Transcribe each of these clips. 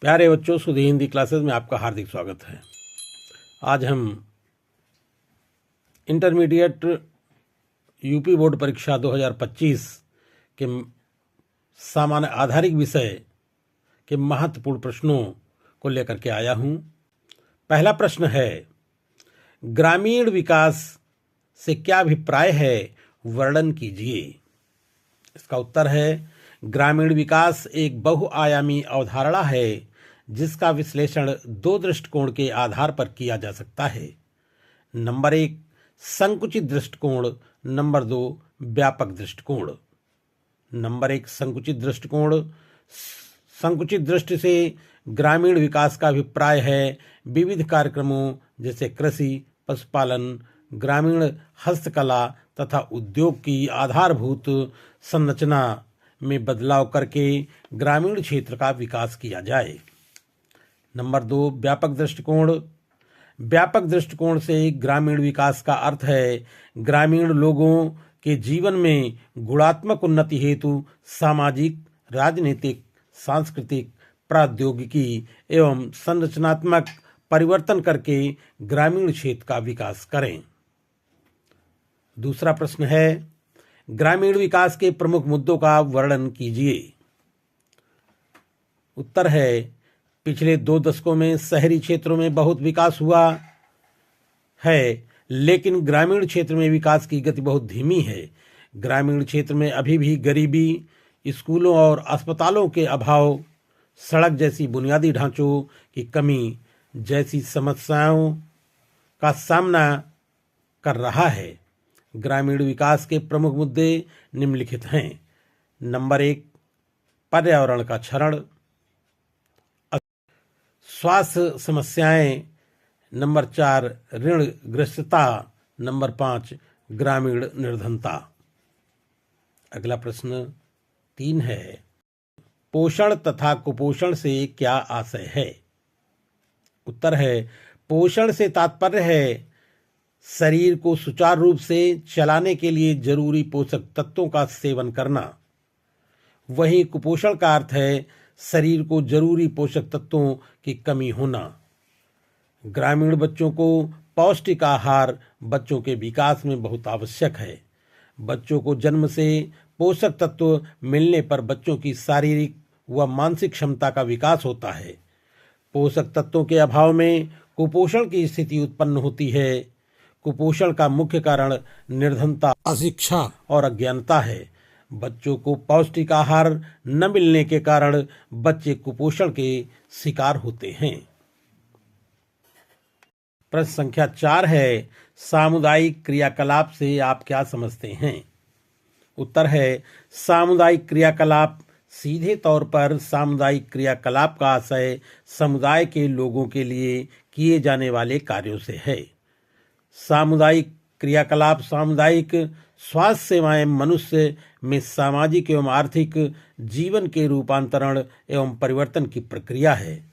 प्यारे बच्चों, सुधी हिंदी क्लासेस में आपका हार्दिक स्वागत है। आज हम इंटरमीडिएट यूपी बोर्ड परीक्षा 2025 के सामान्य आधारिक विषय के महत्वपूर्ण प्रश्नों को लेकर के आया हूं। पहला प्रश्न है, ग्रामीण विकास से क्या अभिप्राय है, वर्णन कीजिए। इसका उत्तर है, ग्रामीण विकास एक बहुआयामी अवधारणा है जिसका विश्लेषण दो दृष्टिकोण के आधार पर किया जा सकता है। नंबर 1, संकुचित दृष्टिकोण। नंबर 2, व्यापक दृष्टिकोण। नंबर 1, संकुचित दृष्टिकोण। संकुचित दृष्टि से ग्रामीण विकास का अभिप्राय है विविध कार्यक्रमों जैसे कृषि, पशुपालन, ग्रामीण हस्तकला तथा उद्योग की आधारभूत संरचना में बदलाव करके ग्रामीण क्षेत्र का विकास किया जाए। नंबर 2, व्यापक दृष्टिकोण। व्यापक दृष्टिकोण से ग्रामीण विकास का अर्थ है ग्रामीण लोगों के जीवन में गुणात्मक उन्नति हेतु सामाजिक, राजनीतिक, सांस्कृतिक, प्रौद्योगिकी एवं संरचनात्मक परिवर्तन करके ग्रामीण क्षेत्र का विकास करें। दूसरा प्रश्न है, ग्रामीण विकास के प्रमुख मुद्दों का वर्णन कीजिए। उत्तर है, पिछले 2 दशकों में शहरी क्षेत्रों में बहुत विकास हुआ है, लेकिन ग्रामीण क्षेत्र में विकास की गति बहुत धीमी है। ग्रामीण क्षेत्र में अभी भी गरीबी, स्कूलों और अस्पतालों के अभाव, सड़क जैसी बुनियादी ढांचों की कमी जैसी समस्याओं का सामना कर रहा है। ग्रामीण विकास के प्रमुख मुद्दे निम्नलिखित हैं। नंबर 1, पर्यावरण का क्षरण, स्वास्थ्य समस्याएं। नंबर 4, ऋणग्रस्तता। नंबर 5, ग्रामीण निर्धनता। अगला प्रश्न 3 है, पोषण तथा कुपोषण से क्या आशय है। उत्तर है, पोषण से तात्पर्य है शरीर को सुचारू रूप से चलाने के लिए जरूरी पोषक तत्वों का सेवन करना। वहीं कुपोषण का अर्थ है शरीर को जरूरी पोषक तत्वों की कमी होना। ग्रामीण बच्चों को पौष्टिक आहार बच्चों के विकास में बहुत आवश्यक है। बच्चों को जन्म से पोषक तत्व मिलने पर बच्चों की शारीरिक व मानसिक क्षमता का विकास होता है। पोषक तत्वों के अभाव में कुपोषण की स्थिति उत्पन्न होती है। कुपोषण का मुख्य कारण निर्धनता, अशिक्षा और अज्ञानता है। बच्चों को पौष्टिक आहार न मिलने के कारण बच्चे कुपोषण के शिकार होते हैं। प्रश्न संख्या 4 है, सामुदायिक क्रियाकलाप से आप क्या समझते हैं। उत्तर है, सामुदायिक क्रियाकलाप सीधे तौर पर सामुदायिक क्रियाकलाप का आशय समुदाय के लोगों के लिए किए जाने वाले कार्यों से है। सामुदायिक क्रियाकलाप सामुदायिक स्वास्थ्य सेवाएं मनुष्य में सामाजिक एवं आर्थिक जीवन के रूपांतरण एवं परिवर्तन की प्रक्रिया है।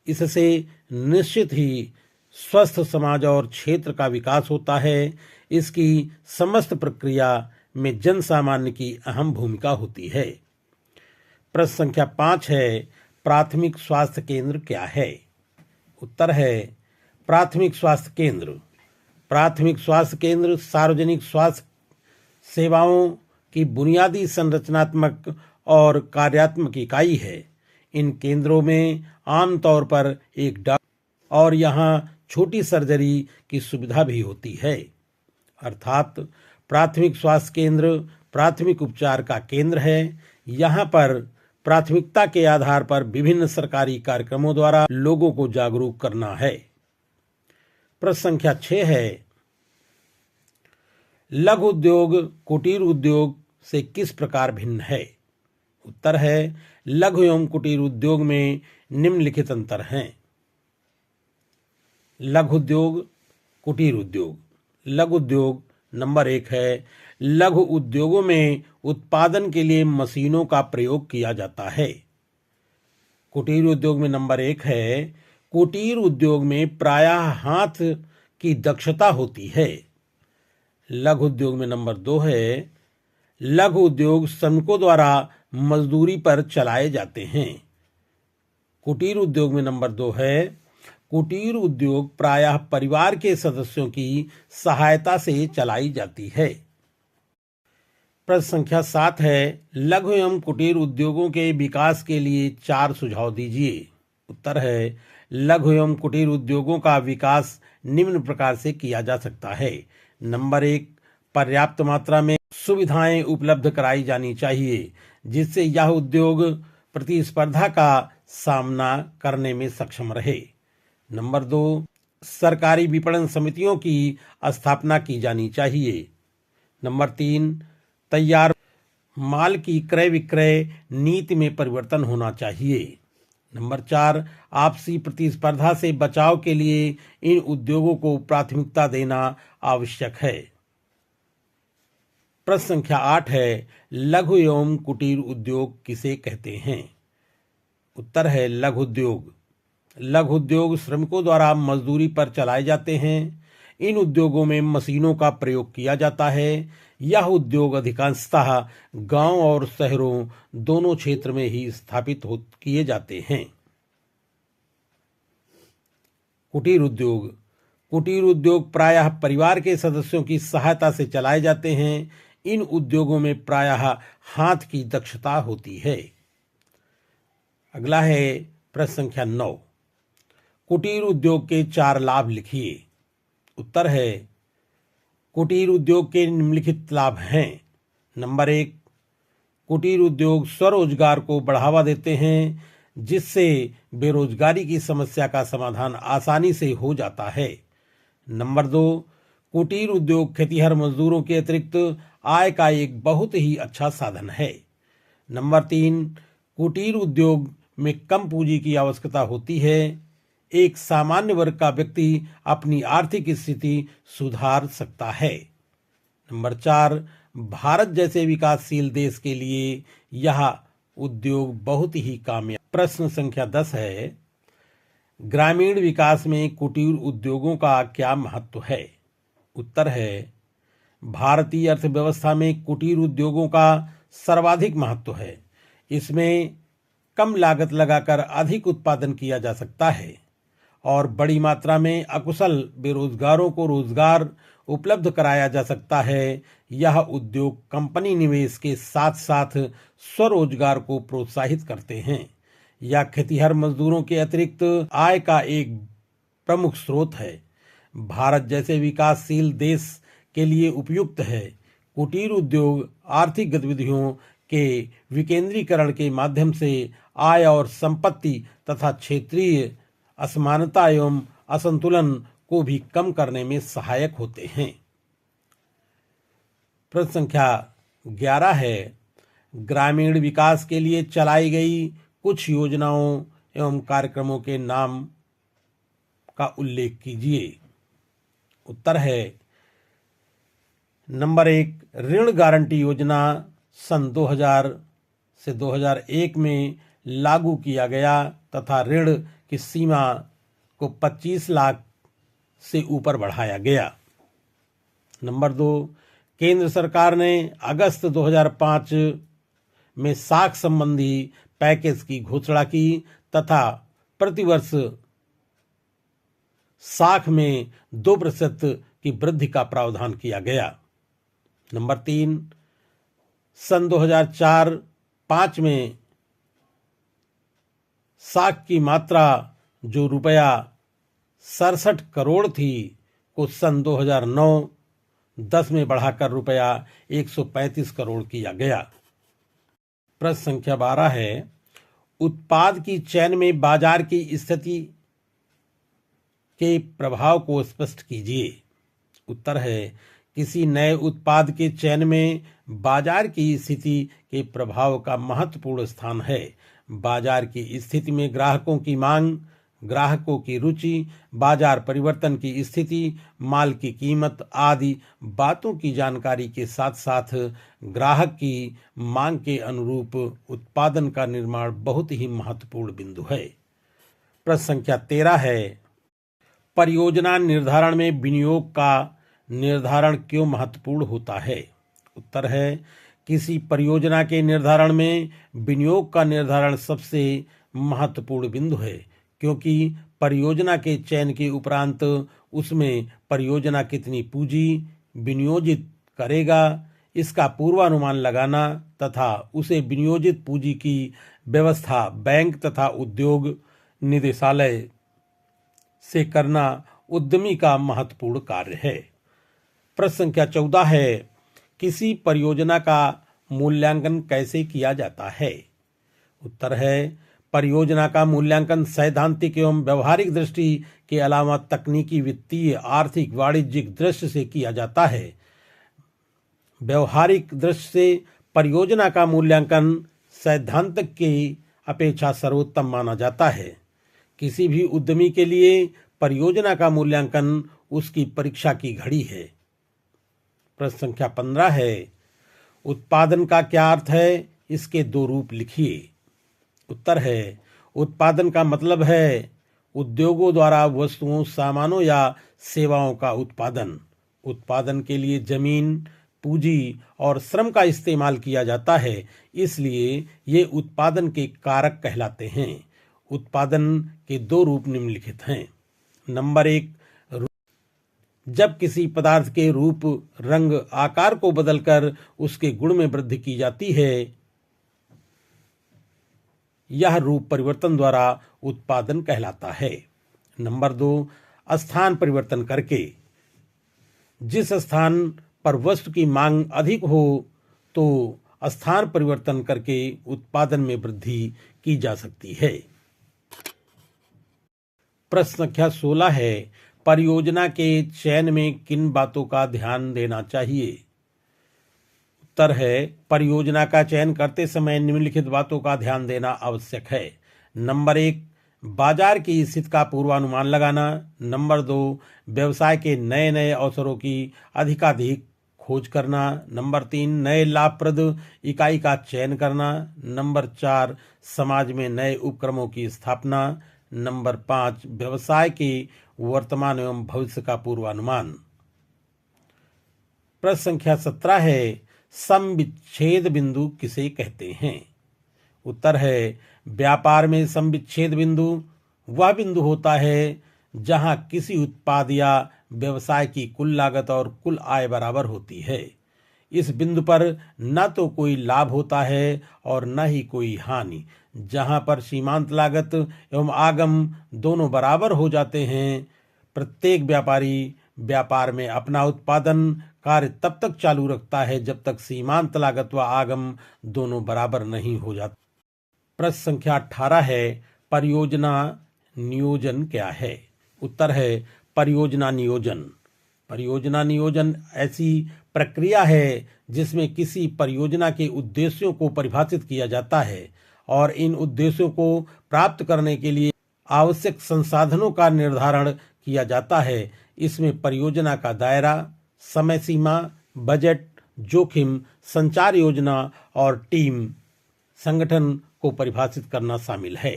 इससे निश्चित ही स्वस्थ समाज और क्षेत्र का विकास होता है। इसकी समस्त प्रक्रिया में जन सामान्य की अहम भूमिका होती है। प्रश्न संख्या 5 है, प्राथमिक स्वास्थ्य केंद्र क्या है। उत्तर है, प्राथमिक स्वास्थ्य केंद्र। प्राथमिक स्वास्थ्य केंद्र सार्वजनिक स्वास्थ्य सेवाओं की बुनियादी संरचनात्मक और कार्यात्मक इकाई है। इन केंद्रों में आमतौर पर एक डॉक्टर और यहाँ छोटी सर्जरी की सुविधा भी होती है। अर्थात प्राथमिक स्वास्थ्य केंद्र प्राथमिक उपचार का केंद्र है। यहाँ पर प्राथमिकता के आधार पर विभिन्न सरकारी कार्यक्रमों द्वारा लोगों को जागरूक करना है। प्रश्न संख्या 6 है, लघु उद्योग कुटीर उद्योग से किस प्रकार भिन्न है। उत्तर है, लघु एवं कुटीर उद्योग में निम्नलिखित अंतर हैं। लघु उद्योग, कुटीर उद्योग। लघु उद्योग नंबर 1 है, लघु उद्योगों में उत्पादन के लिए मशीनों का प्रयोग किया जाता है। कुटीर उद्योग में नंबर 1 है, कुटीर उद्योग में प्रायः हाथ की दक्षता होती है। लघु उद्योग में नंबर 2 है, लघु उद्योग श्रमिकों द्वारा मजदूरी पर चलाए जाते हैं। कुटीर उद्योग में नंबर 2 है, कुटीर उद्योग प्रायः परिवार के सदस्यों की सहायता से चलाई जाती है। प्रश्न संख्या 7 है, लघु एवं कुटीर उद्योगों के विकास के लिए 4 सुझाव दीजिए। उत्तर है, लघु एवं कुटीर उद्योगों का विकास निम्न प्रकार से किया जा सकता है। नंबर 1, पर्याप्त मात्रा में सुविधाएं उपलब्ध कराई जानी चाहिए जिससे यह उद्योग प्रतिस्पर्धा का सामना करने में सक्षम रहे। नंबर 2, सरकारी विपणन समितियों की स्थापना की जानी चाहिए। नंबर 3, तैयार माल की क्रय विक्रय नीति में परिवर्तन होना चाहिए। नंबर 4, आपसी प्रतिस्पर्धा से बचाव के लिए इन उद्योगों को प्राथमिकता देना आवश्यक है। प्रश्न संख्या 8 है, लघु एवं कुटीर उद्योग किसे कहते हैं? उत्तर है, लघु उद्योग। लघु उद्योग श्रमिकों द्वारा मजदूरी पर चलाए जाते हैं। इन उद्योगों में मशीनों का प्रयोग किया जाता है। यह उद्योग अधिकांशतः गांव और शहरों दोनों क्षेत्र में ही स्थापित किए जाते हैं। कुटीर उद्योग। कुटीर उद्योग प्रायः परिवार के सदस्यों की सहायता से चलाए जाते हैं। इन उद्योगों में प्रायः हाथ की दक्षता होती है। अगला है प्रश्न संख्या 9, कुटीर उद्योग के 4 लाभ लिखिए। उत्तर है, कुटीर उद्योग के निम्नलिखित लाभ हैं। नंबर 1, कुटीर उद्योग स्वरोजगार को बढ़ावा देते हैं जिससे बेरोजगारी की समस्या का समाधान आसानी से हो जाता है। नंबर 2, कुटीर उद्योग खेतिहर मजदूरों के अतिरिक्त आय का एक बहुत ही अच्छा साधन है। नंबर 3, कुटीर उद्योग में कम पूंजी की आवश्यकता होती है। एक सामान्य वर्ग का व्यक्ति अपनी आर्थिक स्थिति सुधार सकता है। नंबर 4, भारत जैसे विकासशील देश के लिए यह उद्योग बहुत ही कामयाब। प्रश्न संख्या 10 है, ग्रामीण विकास में कुटीर उद्योगों का क्या महत्व है? उत्तर है, भारतीय अर्थव्यवस्था में कुटीर उद्योगों का सर्वाधिक महत्व है। इसमें कम लागत लगाकर अधिक उत्पादन किया जा सकता है और बड़ी मात्रा में अकुशल बेरोजगारों को रोजगार उपलब्ध कराया जा सकता है। यह उद्योग कंपनी निवेश के साथ साथ स्वरोजगार को प्रोत्साहित करते हैं। यह खेतिहर मजदूरों के अतिरिक्त आय का एक प्रमुख स्रोत है। भारत जैसे विकासशील देश के लिए उपयुक्त है। कुटीर उद्योग आर्थिक गतिविधियों के विकेंद्रीकरण के माध्यम से आय और संपत्ति तथा क्षेत्रीय असमानता एवं असंतुलन को भी कम करने में सहायक होते हैं। प्रश्न संख्या 11 है, ग्रामीण विकास के लिए चलाई गई कुछ योजनाओं एवं कार्यक्रमों के नाम का उल्लेख कीजिए। उत्तर है, नंबर 1, ऋण गारंटी योजना सन 2000 से 2001 में लागू किया गया तथा ऋण की सीमा को 25 लाख से ऊपर बढ़ाया गया। नंबर 2, केंद्र सरकार ने अगस्त 2005 में साख संबंधी पैकेज की घोषणा की तथा प्रतिवर्ष साख में 2% की वृद्धि का प्रावधान किया गया। नंबर 3, सन 2004-05 में साख की मात्रा जो ₹67 करोड़ थी को सन 2009-10 में बढ़ाकर ₹135 करोड़ किया गया। प्रश्न संख्या 12 है, उत्पाद की चेन में बाजार की स्थिति के प्रभाव को स्पष्ट कीजिए। उत्तर है, किसी नए उत्पाद के चयन में बाजार की स्थिति के प्रभाव का महत्वपूर्ण स्थान है। बाजार की स्थिति में ग्राहकों की मांग, ग्राहकों की रुचि, बाजार परिवर्तन की स्थिति, माल की कीमत आदि बातों की जानकारी के साथ साथ ग्राहक की मांग के अनुरूप उत्पादन का निर्माण बहुत ही महत्वपूर्ण बिंदु है। प्रश्न संख्या 13 है, परियोजना निर्धारण में विनियोग का निर्धारण क्यों महत्वपूर्ण होता है? उत्तर है, किसी परियोजना के निर्धारण में विनियोग का निर्धारण सबसे महत्वपूर्ण बिंदु है, क्योंकि परियोजना के चयन के उपरांत उसमें परियोजना कितनी पूंजी विनियोजित करेगा, इसका पूर्वानुमान लगाना तथा उसे विनियोजित पूंजी की व्यवस्था बैंक तथा उद्योग निदेशालय से करना उद्यमी का महत्वपूर्ण कार्य है। प्रश्न संख्या 14 है, किसी परियोजना का मूल्यांकन कैसे किया जाता है? उत्तर है, परियोजना का मूल्यांकन सैद्धांतिक एवं व्यवहारिक दृष्टि के अलावा तकनीकी, वित्तीय, आर्थिक, वाणिज्यिक दृष्टि से किया जाता है। व्यवहारिक दृष्टि से परियोजना का मूल्यांकन सैद्धांतिक की अपेक्षा सर्वोत्तम माना जाता है। किसी भी उद्यमी के लिए परियोजना का मूल्यांकन उसकी परीक्षा की घड़ी है। प्रश्न संख्या 15 है, उत्पादन का क्या अर्थ है? इसके 2 रूप लिखिए। उत्तर है, उत्पादन का मतलब है उद्योगों द्वारा वस्तुओं, सामानों या सेवाओं का उत्पादन। उत्पादन के लिए जमीन, पूंजी और श्रम का इस्तेमाल किया जाता है, इसलिए ये उत्पादन के कारक कहलाते हैं। उत्पादन के 2 रूप निम्नलिखित हैं। नंबर 1, जब किसी पदार्थ के रूप, रंग, आकार को बदलकर उसके गुण में वृद्धि की जाती है, यह रूप परिवर्तन द्वारा उत्पादन कहलाता है। नंबर 2, स्थान परिवर्तन करके। जिस स्थान पर वस्तु की मांग अधिक हो तो स्थान परिवर्तन करके उत्पादन में वृद्धि की जा सकती है। प्रश्न संख्या 16 है, परियोजना के चयन में किन बातों का ध्यान देना चाहिए? उत्तर है, परियोजना का चयन करते समय निम्नलिखित बातों का ध्यान देना आवश्यक है। नंबर 1, बाजार की स्थिति का पूर्वानुमान लगाना। नंबर 2, व्यवसाय के नए नए अवसरों की अधिकाधिक खोज करना। नंबर 3, नए लाभप्रद इकाई का चयन करना। नंबर 4, समाज में नए उपक्रमों की स्थापना। नंबर 5, व्यवसाय के वर्तमान एवं भविष्य का पूर्वानुमान। प्रश्न संख्या 17 है, समविच्छेद बिंदु किसे कहते हैं? उत्तर है, व्यापार में समविच्छेद बिंदु वह बिंदु होता है जहां किसी उत्पाद या व्यवसाय की कुल लागत और कुल आय बराबर होती है। इस बिंदु पर न तो कोई लाभ होता है और न ही कोई हानि। जहां पर सीमांत लागत एवं आगम दोनों बराबर हो जाते हैं, प्रत्येक व्यापारी व्यापार में अपना उत्पादन कार्य तब तक चालू रखता है जब तक सीमांत लागत व आगम दोनों बराबर नहीं हो जाते। प्रश्न संख्या 18 है, परियोजना नियोजन क्या है? उत्तर है, परियोजना नियोजन। परियोजना नियोजन ऐसी प्रक्रिया है जिसमें किसी परियोजना के उद्देश्यों को परिभाषित किया जाता है और इन उद्देश्यों को प्राप्त करने के लिए आवश्यक संसाधनों का निर्धारण किया जाता है। इसमें परियोजना का दायरा, समय सीमा, बजट, जोखिम, संचार योजना और टीम संगठन को परिभाषित करना शामिल है।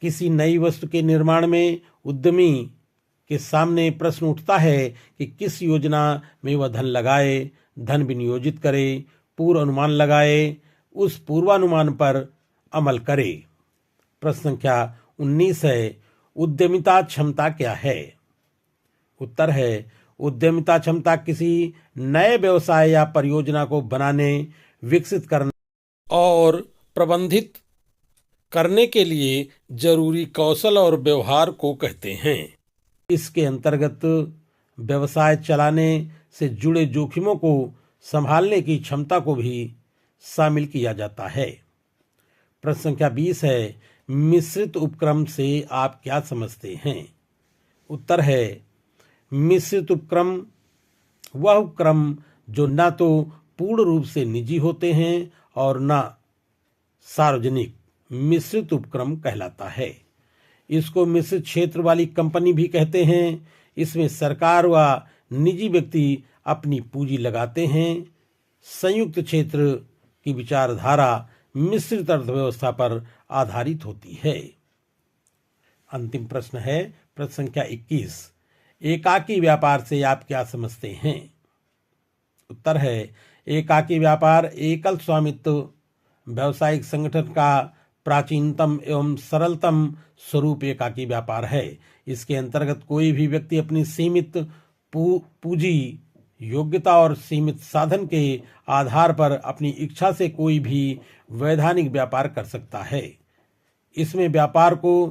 किसी नई वस्तु के निर्माण में उद्यमी के सामने प्रश्न उठता है कि किस योजना में वह धन लगाए, धन विनियोजित करे, पूर्व अनुमान लगाए, उस पूर्वानुमान पर अमल करे। प्रश्न संख्या 19 है, उद्यमिता क्षमता क्या है? उत्तर है, उद्यमिता क्षमता किसी नए व्यवसाय या परियोजना को बनाने, विकसित करने और प्रबंधित करने के लिए जरूरी कौशल और व्यवहार को कहते हैं। इसके अंतर्गत व्यवसाय चलाने से जुड़े जोखिमों को संभालने की क्षमता को भी शामिल किया जाता है। प्रश्न संख्या 20 है, मिश्रित उपक्रम से आप क्या समझते हैं? उत्तर है, मिश्रित उपक्रम वह उपक्रम जो न तो पूर्ण रूप से निजी होते हैं और न सार्वजनिक, मिश्रित उपक्रम कहलाता है। इसको मिश्रित क्षेत्र वाली कंपनी भी कहते हैं। इसमें सरकार व निजी व्यक्ति अपनी पूंजी लगाते हैं। संयुक्त क्षेत्र की विचारधारा मिश्रित अर्थव्यवस्था पर आधारित होती है। अंतिम प्रश्न है प्रश्न संख्या 21, एकाकी व्यापार से आप क्या समझते हैं? उत्तर है, एकाकी व्यापार एकल स्वामित्व व्यावसायिक संगठन का प्राचीनतम एवं सरलतम स्वरूप एकाकी व्यापार है। इसके अंतर्गत कोई भी व्यक्ति अपनी सीमित पूंजी, योग्यता और सीमित साधन के आधार पर अपनी इच्छा से कोई भी वैधानिक व्यापार कर सकता है। इसमें व्यापार को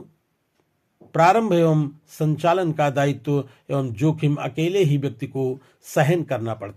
प्रारंभ एवं संचालन का दायित्व एवं जोखिम अकेले ही व्यक्ति को सहन करना पड़ता है।